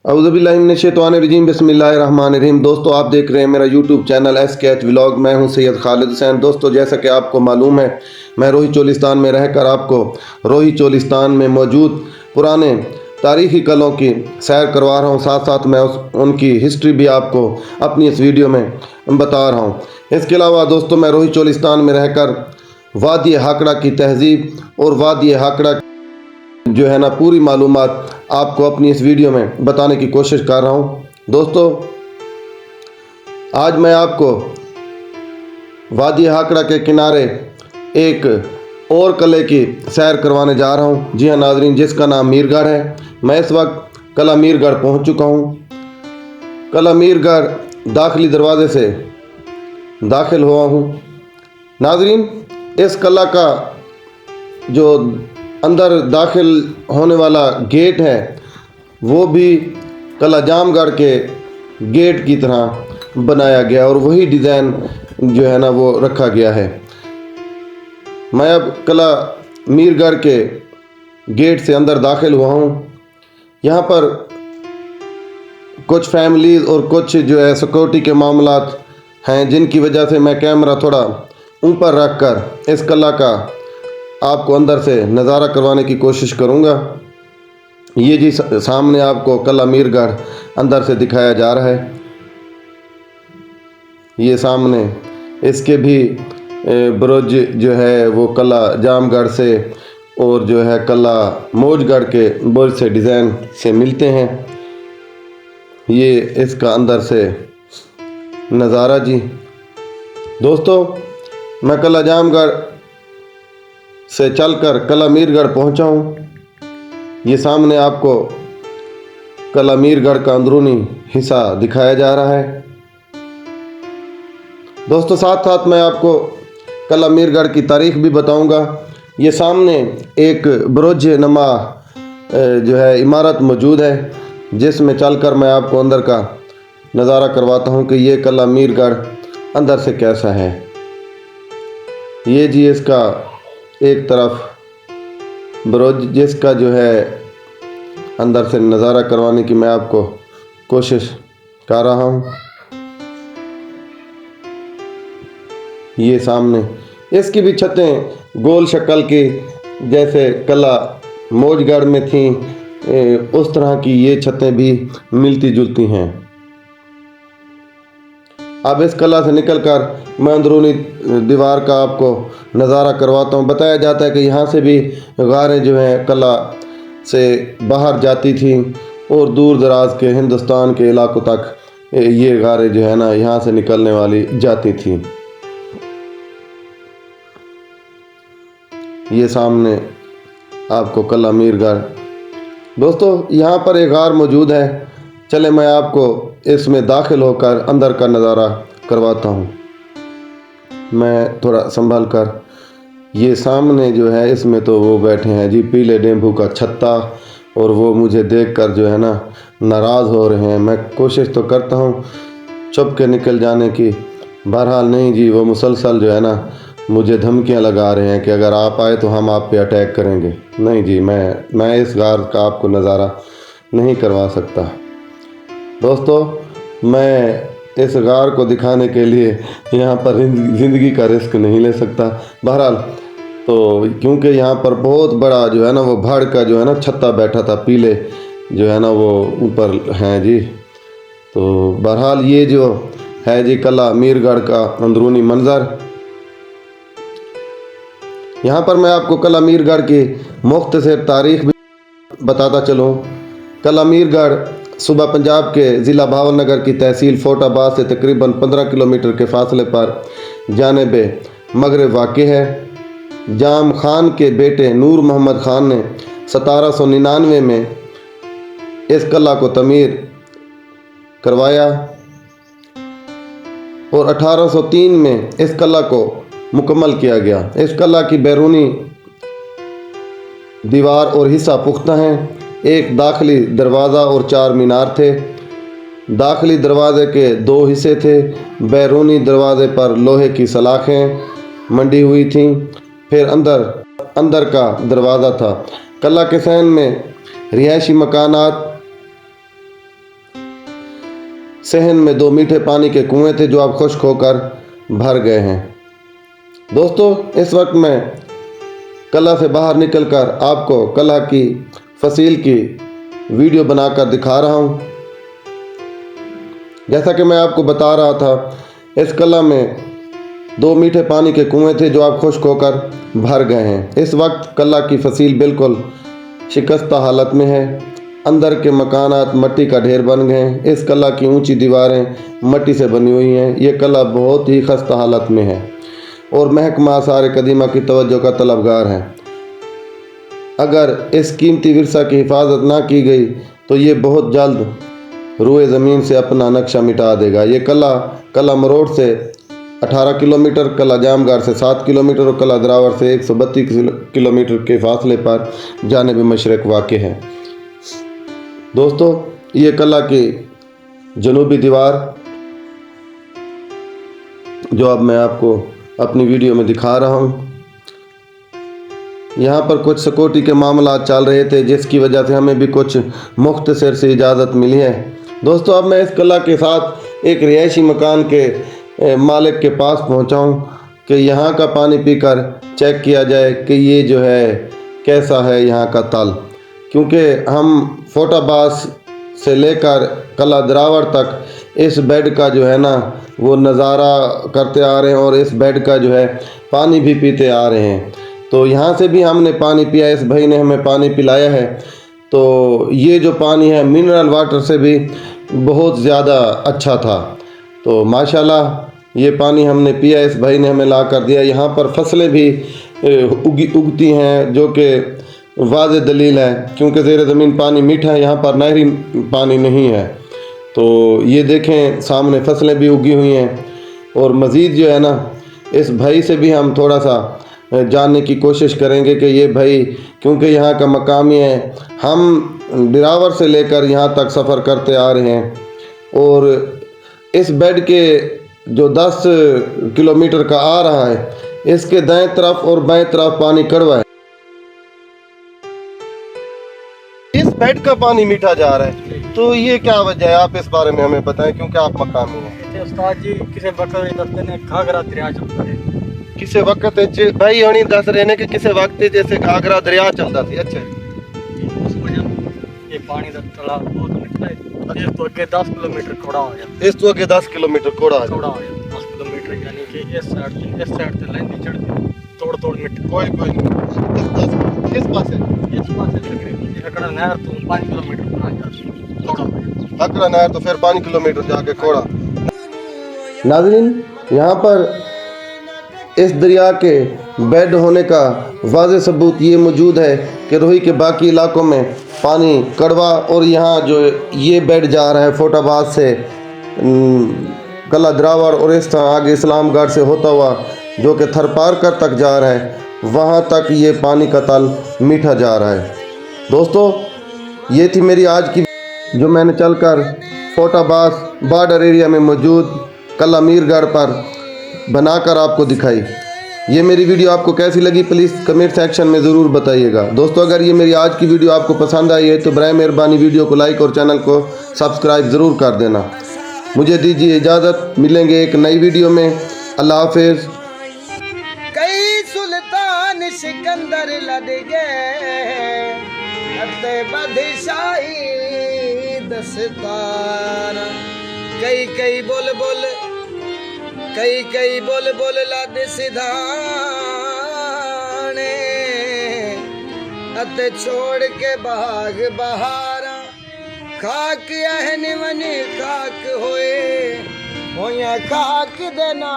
औज़ुबिल्लाहिमिनश्शैतानिर्रजीम बिस्मिल्लाहिर्रहमानिर्रहीम। दोस्तों, आप देख रहे हैं मेरा यूट्यूब चैनल SKH व्लॉग। मैं हूं सैयद खालिद हुसैन। दोस्तों, जैसा कि आपको मालूम है, मैं रोही चोलिस्तान में रहकर आपको रोही चोलिस्तान में मौजूद पुराने तारीख़ी कलों की सैर करवा रहा हूं। साथ साथ मैं उनकी हिस्ट्री भी आपको अपनी इस वीडियो में बता रहा हूँ। इसके अलावा दोस्तों, मैं रोही चोलिस्तान में रहकर वादी हाकड़ा की तहज़ीब और वादी हाकड़ा जो है ना पूरी मालूमात आपको अपनी इस वीडियो में बताने की कोशिश कर रहा हूँ। दोस्तों, आज मैं आपको वादी हाकड़ा के किनारे एक और किले की सैर करवाने जा रहा हूँ। जी हाँ नाजरीन, जिसका नाम मीरगढ़ है। मैं इस वक्त किला मीरगढ़ पहुँच चुका हूँ। किला मीरगढ़ दाखिली दरवाजे से दाखिल हुआ हूँ। नाजरीन, इस किला का जो अंदर दाखिल होने वाला गेट है वो भी किला जामगढ़ के गेट की तरह बनाया गया और वही डिज़ाइन जो है ना वो रखा गया है। मैं अब किला मीरगढ़ के गेट से अंदर दाखिल हुआ हूँ। यहाँ पर कुछ फैमिलीज़ और कुछ जो है सिक्योरिटी के मामलात हैं, जिनकी वजह से मैं कैमरा थोड़ा ऊपर रख कर इस किला का आपको अंदर से नज़ारा करवाने की कोशिश करूँगा। ये जी सामने आपको किला मीरगढ़ अंदर से दिखाया जा रहा है। ये सामने इसके भी बुरुज जो है वो किला जामगढ़ से और जो है किला मौजगढ़ के बुरुज से डिज़ाइन से मिलते हैं। ये इसका अंदर से नज़ारा जी। दोस्तों, मैं किला जामगढ़ से चलकर किला मीरगढ़ पहुंचा हूं। ये सामने आपको किला मीरगढ़ का अंदरूनी हिस्सा दिखाया जा रहा है। दोस्तों, साथ साथ मैं आपको किला मीरगढ़ की तारीख भी बताऊंगा। ये सामने एक बुरुज नुमा जो है इमारत मौजूद है, जिसमें चलकर मैं आपको अंदर का नज़ारा करवाता हूं कि ये किला मीरगढ़ अंदर से कैसा है। ये जी इसका एक तरफ बुरुज, जिसका जो है अंदर से नज़ारा करवाने की मैं आपको कोशिश कर रहा हूँ। ये सामने इसकी भी छतें गोल शक्ल की, जैसे किला मौजगढ़ में थी उस तरह की ये छतें भी मिलती जुलती हैं। अब इस किला से निकलकर मैं अंदरूनी दीवार का आपको नज़ारा करवाता हूँ। बताया जाता है कि यहाँ से भी गारें जो हैं किला से बाहर जाती थी और दूर दराज के हिंदुस्तान के इलाकों तक ये गारें जो है ना यहाँ से निकलने वाली जाती थी। ये सामने आपको किला मीरगढ़। दोस्तों, यहाँ पर एक गार मौजूद है। चले मैं आपको इसमें दाखिल होकर अंदर का नज़ारा करवाता हूँ। मैं थोड़ा संभल कर, ये सामने जो है इसमें तो वो बैठे हैं जी पीले डेम्बू का छत्ता, और वो मुझे देखकर जो है ना नाराज़ हो रहे हैं। मैं कोशिश तो करता हूँ छुप के निकल जाने की, बहरहाल नहीं जी, वो मुसलसल जो है ना मुझे धमकियाँ लगा रहे हैं कि अगर आप आए तो हम आप पे अटैक करेंगे। नहीं जी, मैं इस गार का आपको नज़ारा नहीं करवा सकता। दोस्तों, मैं इस गार को दिखाने के लिए यहाँ पर ज़िंदगी का रिस्क नहीं ले सकता। बहरहाल तो क्योंकि यहाँ पर बहुत बड़ा जो है ना वो भाड़ का जो है ना छत्ता बैठा था, पीले जो है ना वो ऊपर हैं जी। तो बहरहाल ये जो है जी किला मीरगढ़ का अंदरूनी मंज़र। यहाँ पर मैं आपको किला मीरगढ़ की मुख्तसर तारीख़ भी बताता चलूँ। किला मीरगढ़ सूबा पंजाब के ज़िला भावनगर की तहसील फोर्टाबाद से तकरीबन 15 किलोमीटर के फासले पर जानिबे मगरब वाक़ है। जाम खान के बेटे नूर मोहम्मद खान ने 1799 में इस किला को तमीर करवाया और 1803 में इस किला को मुकम्मल किया गया। इस किला की बैरूनी दीवार और हिस्सा पुख्ता हैं। एक दाखिली दरवाज़ा और 4 मीनार थे। दाखिली दरवाज़े के 2 हिस्से थे। बैरूनी दरवाज़े पर लोहे की सलाखें मंडी हुई थीं। फिर अंदर का दरवाज़ा था। किला के सैन में रिहायशी मकानात सहन में 2 मीठे पानी के कुएं थे जो अब खुश्क होकर भर गए हैं। दोस्तों, इस वक्त मैं कला से बाहर निकलकर आपको कला की फसील की वीडियो बनाकर दिखा रहा हूँ। जैसा कि मैं आपको बता रहा था, इस कला में 2 मीठे पानी के कुएं थे जो अब खुश्क होकर भर गए हैं। इस वक्त कला की फसील बिल्कुल शिकस्ता हालत में है। अंदर के मकानात मट्टी का ढेर बन गए हैं। इस कला की ऊंची दीवारें मट्टी से बनी हुई हैं। ये कला बहुत ही खस्ता हालत में है और महकमा आसार कदीमा की तवज्जो का तलबगार है। अगर इस कीमती विरसा की हिफाजत ना की गई तो ये बहुत जल्द रूए ज़मीन से अपना नक्शा मिटा देगा। ये कला मरोड़ से 18 किलोमीटर, कला जामगार से 7 किलोमीटर और कला दरावर से 132 किलोमीटर के फासले पर जानिब मशरक़ वाक़ है। दोस्तों, ये कला की जनूबी दीवार जो अब मैं आपको अपनी वीडियो में दिखा रहा हूँ, यहाँ पर कुछ सिक्योरिटी के मामला चल रहे थे जिसकी वजह से हमें भी कुछ मुख्तसर से इजाज़त मिली है। दोस्तों, अब मैं इस कला के साथ एक रिहायशी मकान के मालिक के पास पहुँचा हूँ कि यहाँ का पानी पीकर चेक किया जाए कि ये जो है कैसा है यहाँ का तल, क्योंकि हम फोटाबास से लेकर कला दरावर तक इस बेड का जो है ना वो नज़ारा करते आ रहे हैं और इस बेड का जो है पानी भी पीते आ रहे हैं। तो यहाँ से भी हमने पानी पिया, इस भाई ने हमें पानी पिलाया है। तो ये जो पानी है मिनरल वाटर से भी बहुत ज़्यादा अच्छा था। तो माशाल्लाह ये पानी हमने पिया, इस भाई ने हमें ला कर दिया। यहाँ पर फसलें भी उगती हैं जो कि वाज़े दलील है, क्योंकि ज़ेर ज़मीन पानी मीठा है, यहाँ पर नहरी पानी नहीं है। तो ये देखें सामने फसलें भी उगी हुई हैं। और मज़ीद जो है ना इस भाई से भी हम थोड़ा सा जानने की कोशिश करेंगे कि ये भाई क्योंकि यहाँ का मकामी है, हम डिरावर से लेकर यहाँ तक सफ़र करते आ रहे हैं और इस बेड के जो 10 किलोमीटर का आ रहा है इसके दाएं तरफ और बाएं तरफ पानी कड़वा है। इस बेड का पानी मीठा जा रहा है, तो ये क्या वजह है? आप इस बारे में हमें बताएं, क्योंकि आप मकामी हैं। उस्ताद जी, किसी वक्त दसते ने घाघरा दरिया चलता है, किसी वक्त भाई होनी दस रहे ने कि किसी वक्त जैसे घाघरा दरिया चलता थी। अच्छा, उस वजह ये पानी का तला बहुत मीठा है। इस तो अगे 10 किलोमीटर कोड़ा हो जाता, इस तो अगे 10 किलोमीटर कोड़ा हो जाता 10 किलोमीटर, यानी कि इस साइड से लाइन चढ़ती तोड़ मीठा। कोई इस पासे तकरीबन अकड़ा नहर तो 5 किलोमीटर पर आ जाती तोड़ा, अकड़ा नहर तो फिर 5 किलोमीटर जाके कोड़ा। नाज़रीन, यहाँ पर इस दरिया के बेड होने का वाज़े सबूत ये मौजूद है कि रोही के बाकी इलाकों में पानी कड़वा, और यहाँ जो ये बेड जा रहा है फोटाबाद से कला दरावर और इस तरह आगे इस्लामगढ़ से होता हुआ जो कि थरपारकर तक जा रहा है, वहाँ तक ये पानी का तल मीठा जा रहा है। दोस्तों, ये थी मेरी आज की जो मैंने चलकर फोटाबाद बॉर्डर एरिया में मौजूद कला मीरगढ़ पर बनाकर आपको दिखाई। ये मेरी वीडियो आपको कैसी लगी प्लीज़ कमेंट सेक्शन में ज़रूर बताइएगा। दोस्तों, अगर ये मेरी आज की वीडियो आपको पसंद आई है तो बराए मेहरबानी वीडियो को लाइक और चैनल को सब्सक्राइब ज़रूर कर देना। मुझे दीजिए इजाज़त, मिलेंगे एक नई वीडियो में। अल्लाह हाफिज़। कई सुल्तान सिकंदर लड़ गए बादशाही दस्ताना, कई बोल लद सिधाने अते छोड़ के बाग बहारा, खाक अहन मन खाक होए खाक देना।